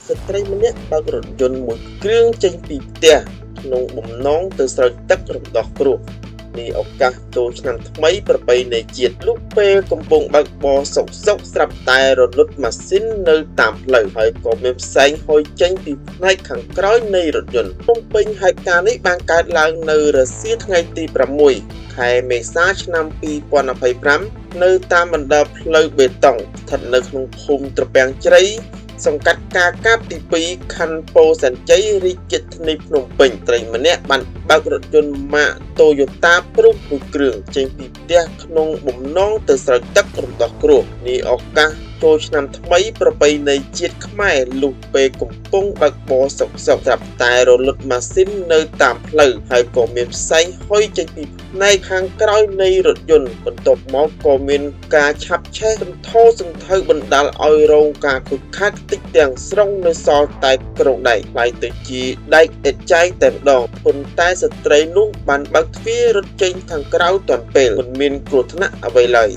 ស្ត្រីម្នាក់បើករថយន្តមួយគ្រឿងចេញពីផ្ទះក្នុងបំណងទៅស្រោចទឹករំដោះគ្រោះនេះឱកាសចូលឆ្នាំថ្មីប្រពៃណីជាតិលុះពេលកំពុងបើកបរសុកស្រាប់តែរលត់ម៉ាស៊ីននៅតាមផ្លូវហើយក៏មានផ្សែងហុយចេញពីផ្នែកខាងក្រោយនៃរថយន្តភ្នំពេញហេតុការណ៍នេះបានកើតឡើងនៅរសៀលថ្ងៃទី6 ខែមេសាឆ្នាំ2025នៅតាមបណ្ដាផ្លូវបេតុងស្ថិតនៅក្នុងភូមិត្រពាំងជ្រៃសង្កាត់ការកាប់ទី2ខណ្ឌពោធិ៍សែនជ័យរាជធានីភ្នំពេញស្ត្រីម្នាក់បានបើករថយន្តម៉ាក Toyota Prius មួយគ្រឿងចេញពីផ្ទះក្នុងបំណងទៅស្រោចទឹករំដោះគ្រោះនេះឱកាសចូលឆ្នាំថ្មីប្រពៃណីជាតិខ្មែរលុះពេលកំពុងបើកបរសុកស្រាប់តែរលត់ម៉ាស៊ីននៅតាមផ្លូវហើយក៏មានផ្សែងហុយចេញពីផ្នែកខាងក្រោយនៃរថយន្តបន្ទាប់មកក៏មានការឆាបឆេះសន្ធោសន្ធៅបណ្ដាលឲ្យរងការខូចខាតតិចទាំងស្រុងនៅសល់តែក្រងដែកខ្លាយទៅជាដែកឥតចែកតែម្ដងប៉ុន្តែស្ត្រីនោះបានបើកទ្វាររត់ចេញខាងក្រៅទាន់ពេលមិនមានគ្រោះថ្នាក់អ្វីឡើយ